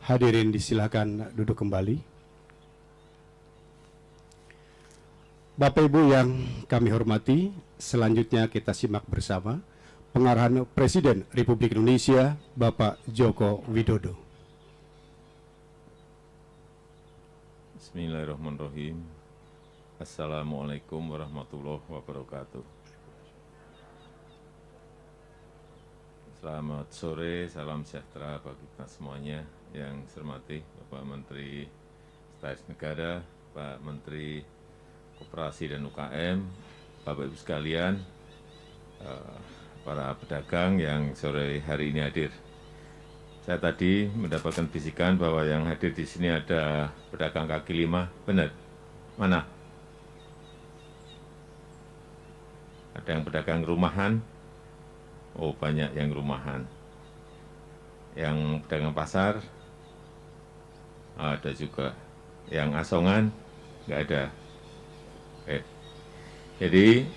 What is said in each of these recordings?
Hadirin disilakan duduk kembali. Bapak Ibu yang kami hormati, selanjutnya kita simak bersama pengarahan Presiden Republik Indonesia Bapak Joko Widodo. Bismillahirrahmanirrahim. Assalamualaikum warahmatullahi wabarakatuh. Selamat sore, salam sejahtera bagi kita semuanya. Yang saya hormati Bapak Menteri Sekretaris Negara, Pak Menteri Koperasi dan UKM, Bapak Ibu sekalian, para pedagang yang sore hari ini hadir. Saya tadi mendapatkan bisikan bahwa yang hadir di sini ada pedagang kaki lima. Benar? Mana? Ada yang pedagang rumahan? Oh, banyak yang rumahan. Yang pedagang pasar? Ada juga. Yang asongan? Enggak ada. Jadi,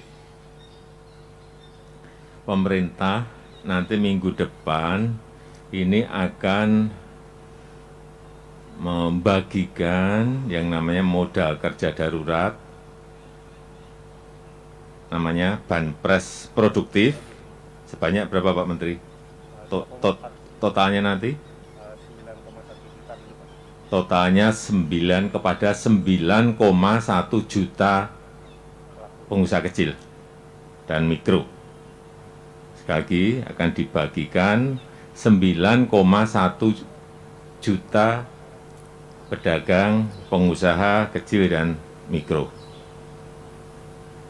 pemerintah nanti minggu depan ini akan membagikan yang namanya modal kerja darurat, namanya banpres produktif, sebanyak berapa Pak Menteri? Totalnya nanti? Totalnya 9 kepada 9,1 juta pengusaha kecil dan mikro. Sekali lagi akan dibagikan 9,1 juta pedagang, pengusaha kecil dan mikro.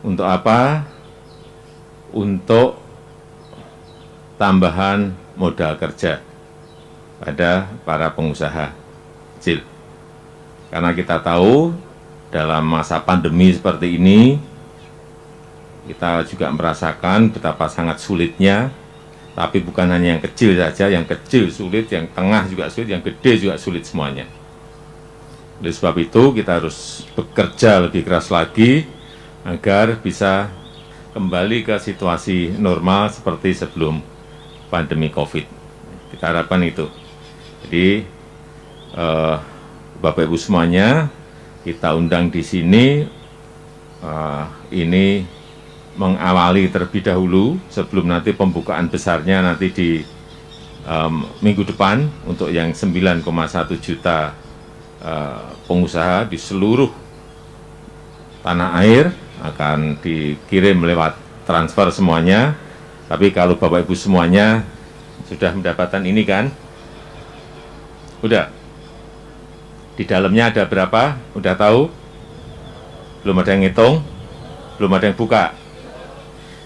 Untuk apa? Untuk tambahan modal kerja pada para pengusaha kecil. Karena kita tahu dalam masa pandemi seperti ini, kita juga merasakan betapa sangat sulitnya, tapi bukan hanya yang kecil saja, yang kecil sulit, yang tengah juga sulit, yang gede juga sulit semuanya. Oleh sebab itu kita harus bekerja lebih keras lagi agar bisa kembali ke situasi normal seperti sebelum pandemi COVID. Kita harapkan itu. Jadi Bapak Ibu semuanya, kita undang di sini ini mengawali terlebih dahulu sebelum nanti pembukaan besarnya nanti di minggu depan untuk yang 9,1 juta pengusaha di seluruh tanah air akan dikirim lewat transfer semuanya. Tapi kalau Bapak Ibu semuanya sudah mendapatkan ini kan? Udah? Di dalamnya ada berapa? Udah tahu? Belum ada yang ngitung? Belum ada yang buka?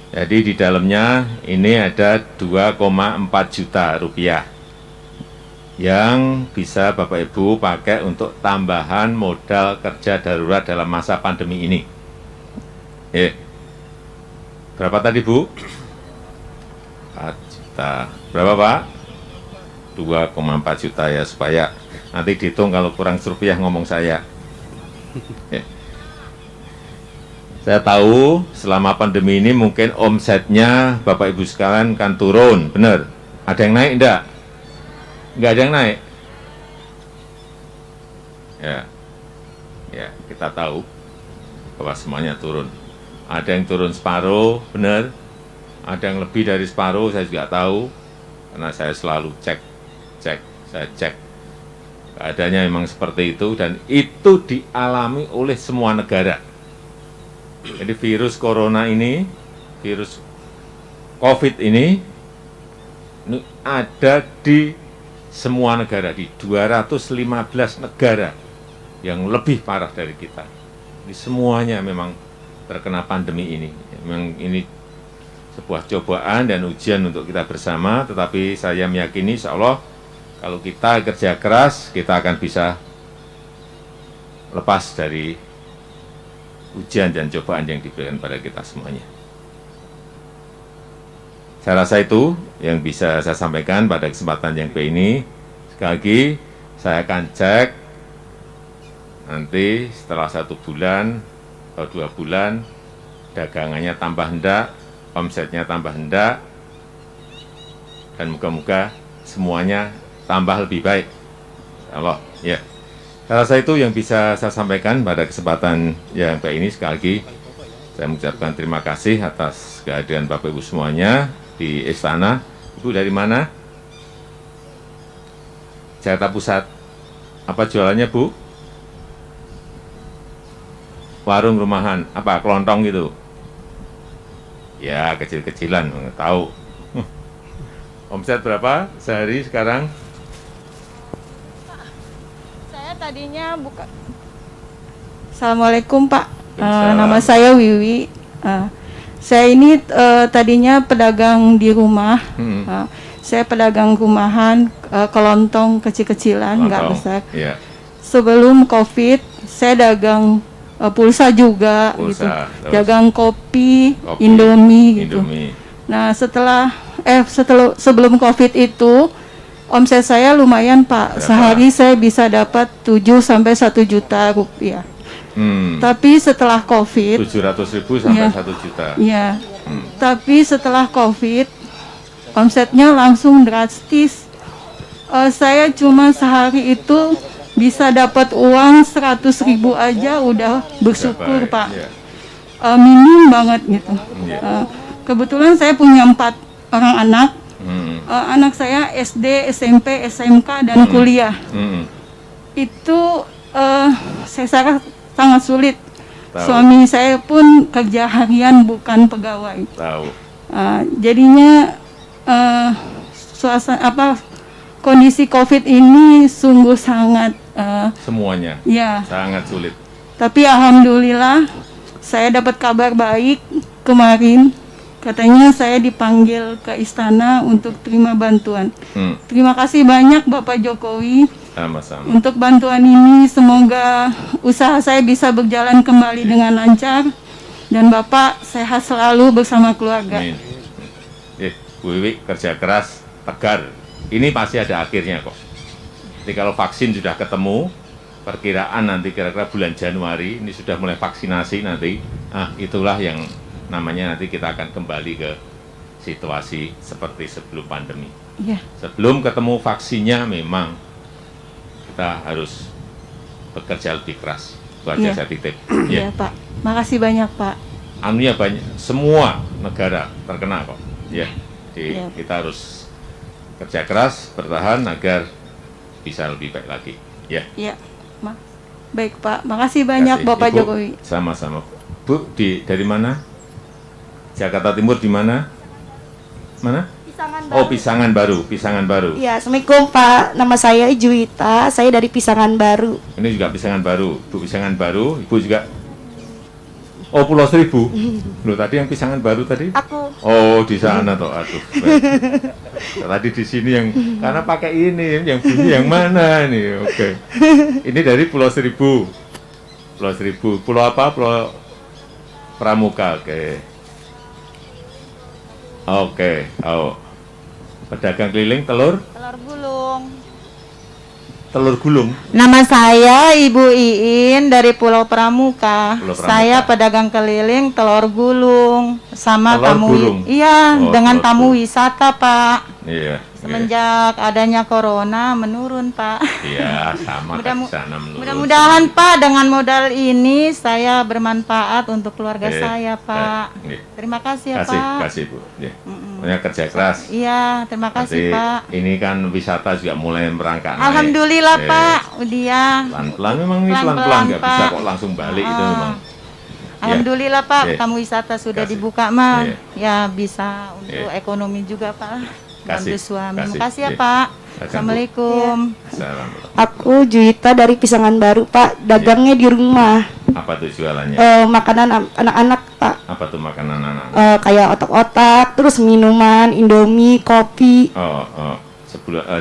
Jadi di dalamnya ini ada 2,4 juta rupiah yang bisa Bapak Ibu pakai untuk tambahan modal kerja darurat dalam masa pandemi ini. Berapa tadi Bu? 4 juta. Berapa Pak? 2,4 juta ya, supaya nanti dihitung kalau kurang rupiah ngomong saya. Saya tahu selama pandemi ini mungkin omsetnya Bapak Ibu sekalian kan turun, benar? Ada yang naik enggak? Enggak ada yang naik. Ya, kita tahu bahwa semuanya turun. Ada yang turun separuh, benar? Ada yang lebih dari separuh, saya juga tahu, karena saya selalu cek. Keadaannya memang seperti itu, dan itu dialami oleh semua negara. Jadi virus corona ini, virus COVID ini ada di semua negara, di 215 negara yang lebih parah dari kita. Jadi semuanya memang terkena pandemi ini. Memang ini sebuah cobaan dan ujian untuk kita bersama, tetapi saya meyakini insya Allah kalau kita kerja keras, kita akan bisa lepas dari ujian dan cobaan yang diberikan pada kita semuanya. Saya rasa itu yang bisa saya sampaikan pada kesempatan yang baik ini. Sekali lagi, saya akan cek nanti setelah 1 bulan atau 2 bulan, dagangannya tambah hendak, omsetnya tambah hendak, dan moga-moga semuanya tambah lebih baik. Allah, ya. Saya rasa itu yang bisa saya sampaikan pada kesempatan yang baik ini. Sekali lagi, saya mengucapkan terima kasih atas kehadiran Bapak Ibu semuanya di Istana. Ibu dari mana? Jakarta Pusat. Apa jualannya, Bu? Warung rumahan. Apa, kelontong gitu? Ya, kecil-kecilan, nggak tahu. Omset berapa sehari sekarang? Saya tadinya buka. Assalamualaikum Pak. Waalaikumsalam. Nama saya Wiwi. Saya ini tadinya pedagang di rumah. Saya pedagang rumahan, kelontong kecil-kecilan, nggak Kelontong, besar. ya. Sebelum COVID, saya dagang pulsa juga, Pulsa, gitu. terus? Dagang kopi, Kopi, Indomie, gitu. Indomie. Nah, sebelum COVID itu omset saya lumayan, Pak. Berapa? Sehari saya bisa dapat 7 sampai 1 juta rupiah. Tapi setelah COVID, 700.000 sampai Ya. 1 juta. ya. Tapi setelah COVID, omsetnya langsung drastis. Saya cuma sehari itu bisa dapat uang 100.000 aja udah bersyukur, Baik, Pak. ya. Minim banget gitu. Ya. Kebetulan saya punya 4 orang anak. Hmm. Anak saya SD, SMP, SMK, dan kuliah. Hmm. Itu saya sangat sulit. Tahu. Suami saya pun kerja harian bukan pegawai. Tahu. Jadinya kondisi COVID ini sungguh sangat Semuanya ya. sangat sulit. Tapi alhamdulillah saya dapat kabar baik kemarin. Katanya saya dipanggil ke istana untuk terima bantuan. Terima kasih banyak Bapak Jokowi Sama-sama. untuk bantuan ini. Semoga usaha saya bisa berjalan kembali dengan lancar dan Bapak sehat selalu bersama keluarga. Amin. Bu Wiwi kerja keras, tegar. Ini pasti ada akhirnya kok. Jadi kalau vaksin sudah ketemu, perkiraan nanti kira-kira bulan Januari ini sudah mulai vaksinasi nanti. Itulah yang namanya nanti kita akan kembali ke situasi seperti sebelum pandemi. Ya, Sebelum ketemu vaksinnya memang kita harus bekerja lebih keras. Itu aja Iya. saya titip. ya Pak. Makasih banyak Pak. Anunya banyak, semua negara terkena kok. Ya, jadi Iya. kita harus kerja keras, bertahan agar bisa lebih baik lagi. Ya. Ya, baik Pak. Makasih banyak Kasih. Bapak Ibu, Jokowi. Sama-sama. Bu, dari mana? Jakarta Timur di mana? Mana? Pisangan Oh, Pisangan Baru, Pisangan Baru. Iya, Assalamualaikum Pak. Nama saya Juwita, saya dari Pisangan Baru. Ini juga Pisangan Baru. Bu Pisangan Baru, Ibu juga. Oh, Pulau Seribu. Loh, tadi yang Pisangan Baru tadi? Aku Oh, di sana toh. Aduh. baik. Tadi di sini yang karena pakai ini, yang bunyi yang mana nih? Oke. Ini dari Pulau Seribu. Pulau Seribu. Pulau apa? Pulau Pramuka. Oke. Oke. Oh. Pedagang keliling telur gulung. Nama saya Ibu Iin dari Pulau Pramuka. Pulau Pramuka. Saya pedagang keliling telur gulung sama Telur tamu. gulung? Iya, Oh, dengan telur tamu gulung. wisata, Pak. Iya. Semenjak adanya corona menurun, Pak. Iya, sama kan di sana menurun. Mudah-mudahan Pak dengan modal ini saya bermanfaat untuk keluarga saya, Pak. Terima kasih ya, Pak. Kasih Bu. Ya. Pokoknya kerja keras. Iya, terima kasih, Nanti Pak. ini kan wisata juga mulai merangkak naik. Alhamdulillah, Pak. Udah. Pelan-pelan memang ini Pelan-pelan, pelan-pelan nggak bisa Pak. kok langsung balik itu memang. Alhamdulillah Pak, Iya. tamu wisata sudah Kasih. dibuka mah. Iya. Ya bisa untuk Iya. ekonomi juga Pak. Bantu Kasih. suami. Kasih. Makasih ya Iya. Pak. Silakan, Bu. Assalamualaikum. Assalamualaikum. aku Juwita dari Pisangan Baru, Pak. Dagangnya di rumah. Apa tuh jualannya? Makanan anak-anak, Pak. Apa tuh makanan anak? Kayak otak-otak, terus minuman, Indomie, kopi. Oh.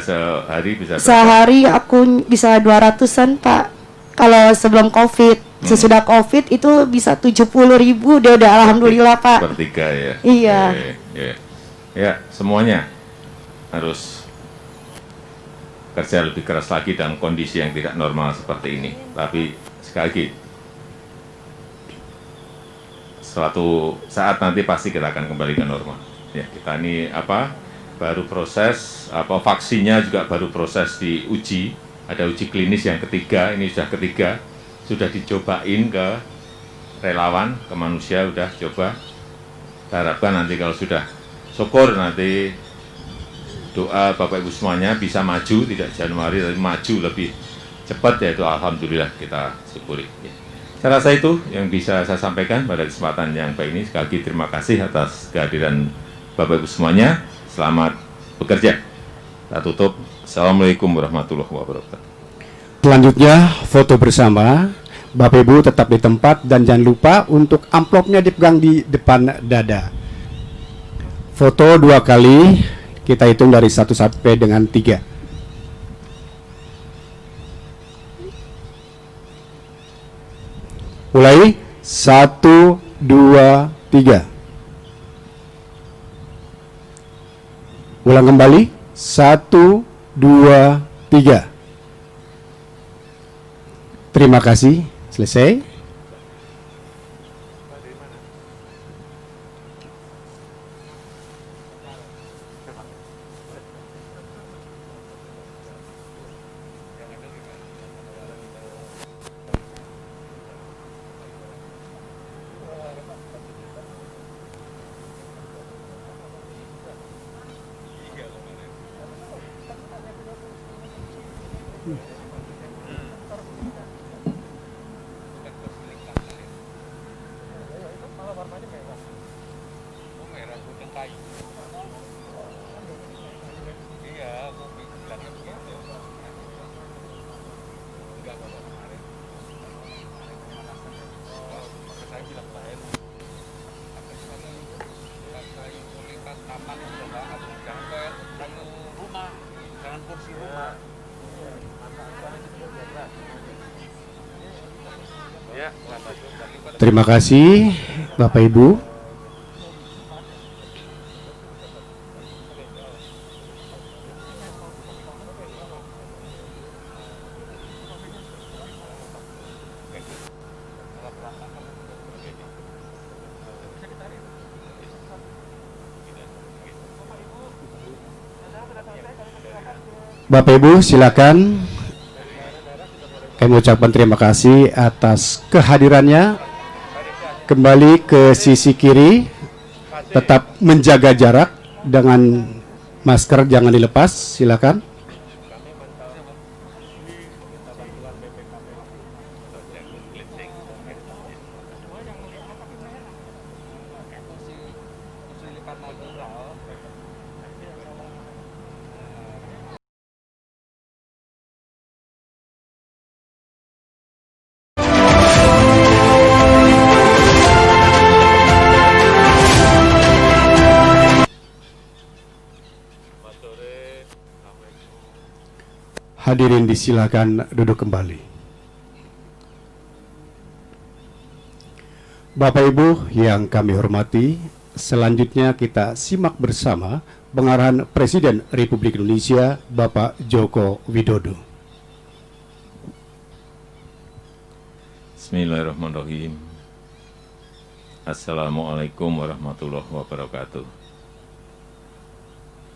Sehari bisa berapa? Sehari aku bisa 200-an, Pak. Kalau sebelum Covid. Sesudah Covid itu bisa 70.000. Dia udah alhamdulillah, Pak. Bertiga ya. Iya. Iya. Ya, semuanya harus kerja lebih keras lagi dalam kondisi yang tidak normal seperti ini. Tapi sekali lagi, suatu saat nanti pasti kita akan kembali ke normal. Ya, kita ini baru proses vaksinnya juga baru proses diuji ada uji klinis yang ketiga, ini sudah ketiga, sudah dicobain ke relawan, ke manusia, sudah coba. Kita harapkan nanti kalau sudah syukur nanti doa Bapak Ibu semuanya bisa maju, tidak Januari, tapi maju lebih cepat, yaitu alhamdulillah kita syukuri. Saya rasa itu yang bisa saya sampaikan pada kesempatan yang baik ini. Sekali lagi terima kasih atas kehadiran Bapak Ibu semuanya. Selamat bekerja. Kita tutup. Assalamualaikum warahmatullahi wabarakatuh. Selanjutnya foto bersama. Bapak Ibu tetap di tempat dan jangan lupa untuk amplopnya dipegang di depan dada. Foto 2 kali, kita hitung dari 1 sampai dengan 3. Mulai 1, 2, 3. Ulang kembali 1, 2, 3. Terima kasih. Selesai. Terima kasih Bapak Ibu. Bapak Ibu silakan. Kami ucapkan terima kasih atas kehadirannya. Kembali ke sisi kiri, tetap menjaga jarak dengan masker jangan dilepas, silakan. Hadirin disilakan duduk kembali. Bapak Ibu yang kami hormati, selanjutnya kita simak bersama pengarahan Presiden Republik Indonesia Bapak Joko Widodo. Bismillahirrahmanirrahim. Assalamualaikum warahmatullahi wabarakatuh.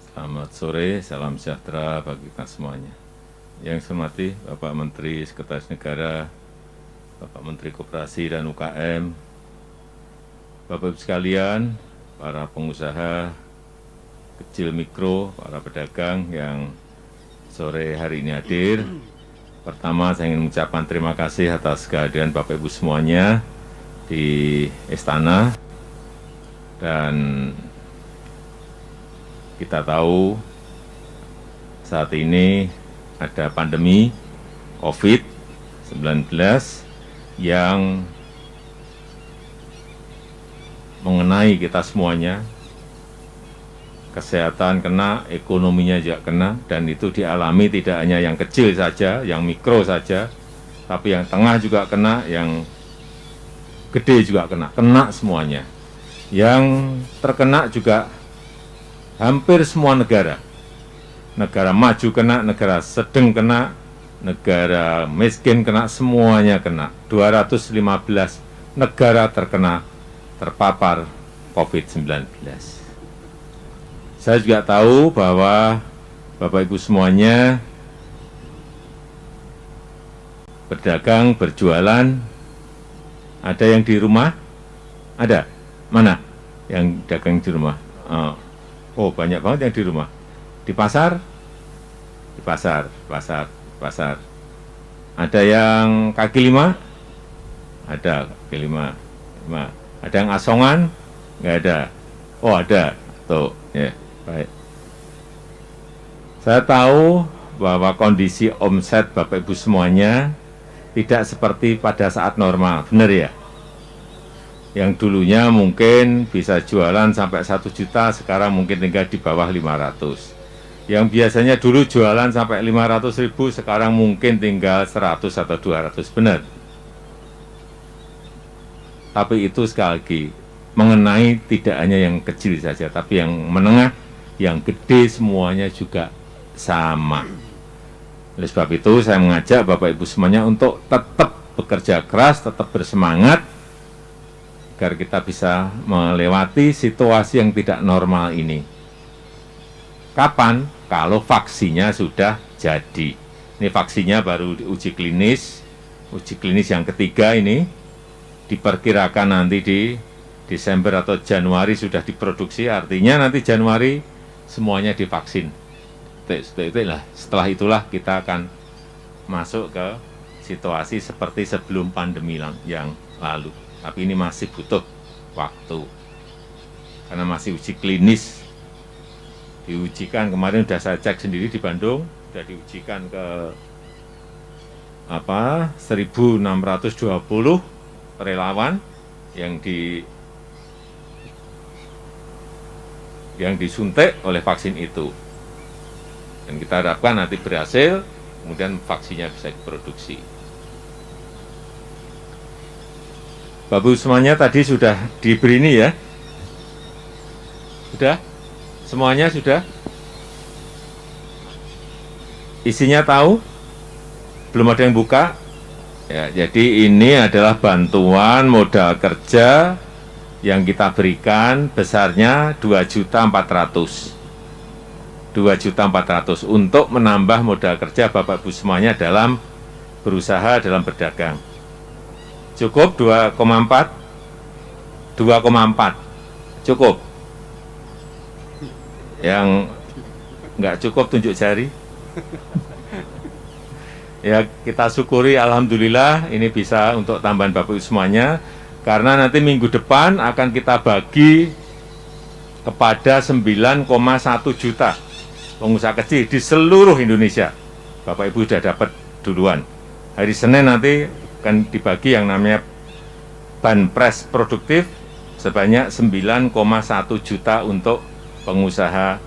Selamat sore, salam sejahtera bagi kita semuanya. Yang saya hormati Bapak Menteri Sekretaris Negara, Bapak Menteri Koperasi dan UKM, Bapak Ibu sekalian, para pengusaha kecil mikro, para pedagang yang sore hari ini hadir. Pertama saya ingin mengucapkan terima kasih atas kehadiran Bapak Ibu semuanya di Istana. Dan kita tahu saat ini ada pandemi COVID-19 yang mengenai kita semuanya. Kesehatan kena, ekonominya juga kena, dan itu dialami tidak hanya yang kecil saja, yang mikro saja, tapi yang tengah juga kena, yang gede juga kena semuanya. Yang terkena juga hampir semua negara. Negara maju kena, negara sedang kena, negara miskin kena, semuanya kena. 215 negara terpapar COVID-19. Saya juga tahu bahwa Bapak Ibu semuanya berdagang, berjualan. Ada yang di rumah? Ada? Mana yang dagang di rumah? Oh, banyak banget yang di rumah. Di pasar? Di pasar. Ada yang kaki lima? Ada kaki lima. Ada yang asongan? Nggak ada. Oh, ada. Tuh, ya, baik. Saya tahu bahwa kondisi omset Bapak Ibu semuanya tidak seperti pada saat normal, benar ya? Yang dulunya mungkin bisa jualan sampai 1 juta, sekarang mungkin tinggal di bawah 500. Yang biasanya dulu jualan sampai 500 ribu, sekarang mungkin tinggal 100 atau 200, benar? Tapi itu sekali lagi, mengenai tidak hanya yang kecil saja, tapi yang menengah, yang gede semuanya juga sama. Oleh sebab itu saya mengajak Bapak Ibu semuanya untuk tetap bekerja keras, tetap bersemangat agar kita bisa melewati situasi yang tidak normal ini. Kapan? Kalau vaksinnya sudah jadi. Ini vaksinnya baru diuji klinis yang ketiga ini diperkirakan nanti di Desember atau Januari sudah diproduksi, artinya nanti Januari semuanya divaksin. Setelah itulah kita akan masuk ke situasi seperti sebelum pandemi yang lalu. Tapi ini masih butuh waktu karena masih uji klinis. Diujikan kemarin sudah saya cek sendiri di Bandung, sudah diujikan ke 1.620 relawan yang disuntik oleh vaksin itu. Dan kita harapkan nanti berhasil, kemudian vaksinnya bisa diproduksi. Bapak semuanya tadi sudah diberi ini ya? Sudah? Semuanya sudah? Isinya tahu? Belum ada yang buka? Ya, jadi ini adalah bantuan modal kerja yang kita berikan besarnya 2.400.000. 2.400.000 untuk menambah modal kerja Bapak Ibu semuanya dalam berusaha, dalam berdagang. Cukup 2,4? 2,4 cukup. Yang nggak cukup tunjuk jari. Ya, kita syukuri alhamdulillah ini bisa untuk tambahan Bapak Ibu semuanya, karena nanti minggu depan akan kita bagi kepada 9,1 juta pengusaha kecil di seluruh Indonesia. Bapak Ibu sudah dapat duluan. Hari Senin nanti akan dibagi yang namanya banpres produktif sebanyak 9,1 juta untuk pengusaha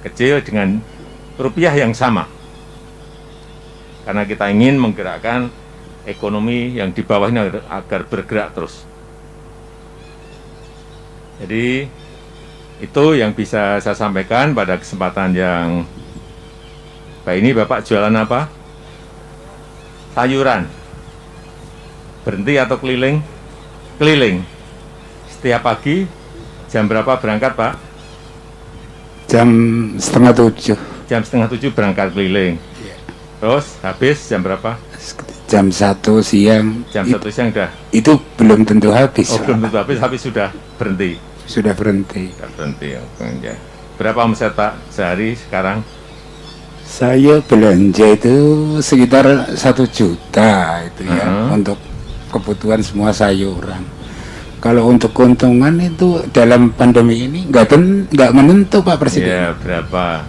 kecil dengan rupiah yang sama. Karena kita ingin menggerakkan ekonomi yang di bawah ini agar bergerak terus. Jadi itu yang bisa saya sampaikan pada kesempatan yang baik ini. Bapak jualan apa? Sayuran. Berhenti atau keliling? Keliling. Setiap pagi jam berapa berangkat, Pak? Jam 6:30. Jam 6:30 berangkat keliling. Terus habis jam berapa? Jam 1 siang. Jam 1 siang udah? Itu belum tentu habis. Oh, belum tentu habis, tapi sudah berhenti? Sudah berhenti. Sudah berhenti, ya. Berapa omset Pak sehari sekarang? Saya belanja itu sekitar 1 juta itu ya, untuk kebutuhan semua sayuran. Kalau untuk keuntungan itu dalam pandemi ini nggak menentu Pak Presiden. Ya, berapa?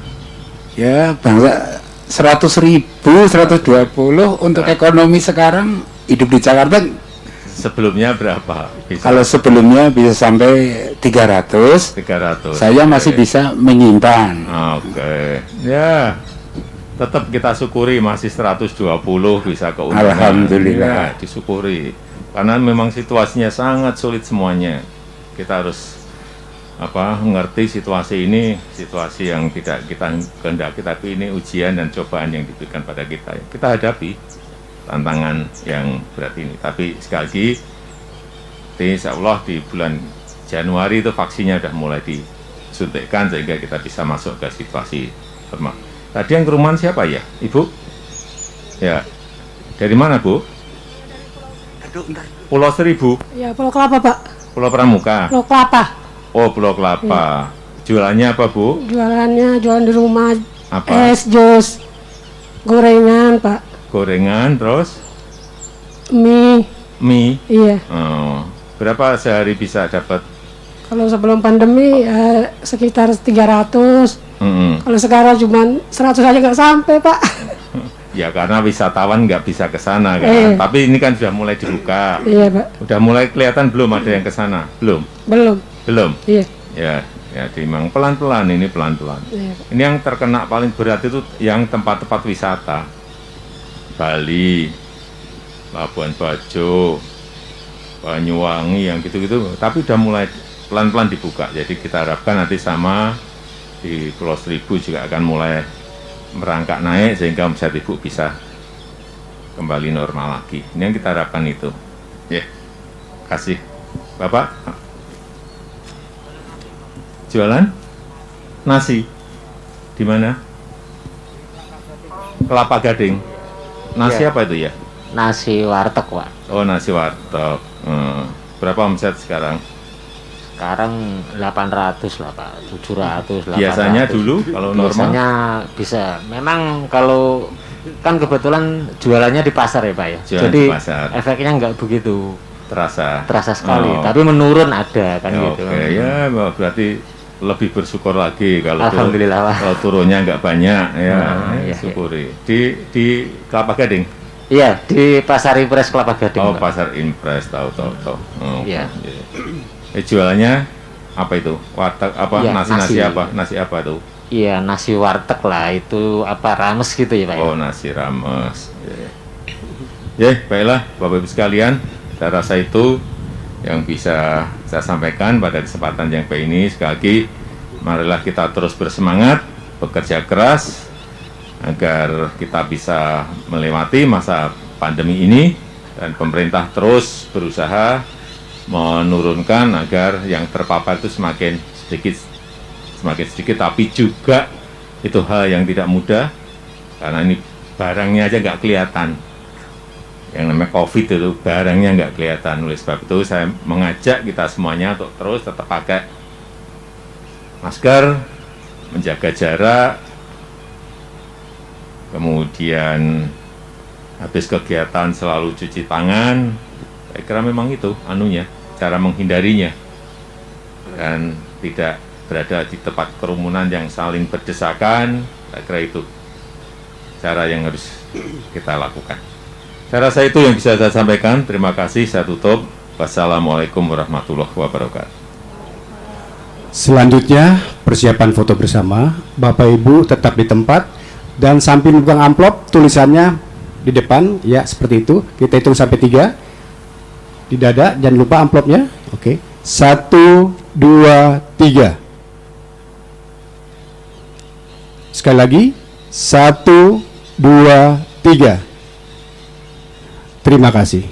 Ya, bangsa 100.000, 120 untuk ekonomi sekarang hidup di Jakarta. Sebelumnya berapa? Kalau sebelumnya bisa sampai 300, saya masih bisa menyimpan. Oke. Ya, tetap kita syukuri masih 120 bisa keuntungan. Alhamdulillah. Ya, disyukuri. Karena memang situasinya sangat sulit semuanya. Kita harus mengerti situasi ini, situasi yang tidak kita kehendaki, tapi ini ujian dan cobaan yang diberikan pada kita. Kita hadapi tantangan yang berat ini. Tapi sekali lagi, insya Allah di bulan Januari itu vaksinnya sudah mulai disuntikkan sehingga kita bisa masuk ke situasi normal. Tadi yang ke rumah siapa ya, Ibu? Ya, dari mana Bu? Pulau Seribu, Ya, Pulau Kelapa, Pak. Pulau Pramuka. Pulau Kelapa. Oh, Pulau Kelapa. Jualannya apa, Bu? Jualannya jualan di rumah. Apa? Es, jus, gorengan, Pak. Gorengan, terus Mie. mie. Iya. Oh, berapa sehari bisa dapat? Kalau sebelum pandemi ya, sekitar 300. Mm-mm. Kalau sekarang cuma 100 aja nggak sampai, Pak. Ya karena wisatawan nggak bisa ke sana kan. Iya. Tapi ini kan sudah mulai dibuka. Iya, Pak. Udah mulai kelihatan belum ada yang ke sana? Belum. Belum. Belum. Iya. Ya memang pelan-pelan ini pelan-pelan. Iya, Pak. Ini yang terkena paling berat itu yang tempat-tempat wisata. Bali, Labuan Bajo, Banyuwangi yang gitu-gitu. Tapi udah mulai pelan-pelan dibuka. Jadi kita harapkan nanti sama di Pulau Seribu juga akan mulai merangkak naik sehingga omset ibu bisa kembali normal lagi. Ini yang kita harapkan itu. Ya, kasih Bapak. Jualan nasi di mana? Kelapa Gading. Nasi Ya. apa itu ya? Nasi warteg, Pak. Oh, nasi warteg. Berapa omset sekarang? Sekarang 800 lah, Pak. 700, 800. Biasanya dulu kalau normal? Biasanya bisa. Memang kalau kan kebetulan jualannya di pasar ya, Pak ya. Jualan Jadi di pasar. efeknya nggak begitu Terasa. sekali. Oh. Tapi menurun ada kan Ya, gitu. oke, ya berarti lebih bersyukur lagi kalau Alhamdulillah, Pak. kalau turunnya nggak banyak ya, Iya, syukuri. Di Kelapa Gading. Iya, di Pasar Impres Kelapa Gading, Oh, Pak. Pasar Impres, tahu. Oh, Iya. jualannya apa itu? Warteg apa? Iya, nasi nasi. apa? Nasi apa tuh? Iya, nasi warteg lah. Itu apa, rames gitu ya, Pak ya? Oh, nasi rames. Ya, baiklah Bapak Ibu sekalian, saya rasa itu yang bisa saya sampaikan pada kesempatan yang baik ini. Sekali lagi, marilah kita terus bersemangat, bekerja keras agar kita bisa melewati masa pandemi ini, dan pemerintah terus berusaha menurunkan agar yang terpapar itu semakin sedikit, tapi juga itu hal yang tidak mudah karena ini barangnya aja nggak kelihatan. Yang namanya COVID itu barangnya nggak kelihatan. Oleh sebab itu saya mengajak kita semuanya untuk terus tetap pakai masker, menjaga jarak, kemudian habis kegiatan selalu cuci tangan. Saya kira memang itu anunya, cara menghindarinya, dan tidak berada di tempat kerumunan yang saling berdesakan. Saya kira itu cara yang harus kita lakukan. Saya rasa itu yang bisa saya sampaikan. Terima kasih, saya tutup. Wassalamualaikum warahmatullahi wabarakatuh. Selanjutnya, persiapan foto bersama. Bapak Ibu tetap di tempat dan sambil memegang amplop, tulisannya di depan, ya seperti itu. Kita hitung sampai 3. Di dada, jangan lupa amplopnya. Oke. 1, 2, 3. Sekali lagi. 1, 2, 3. Terima kasih.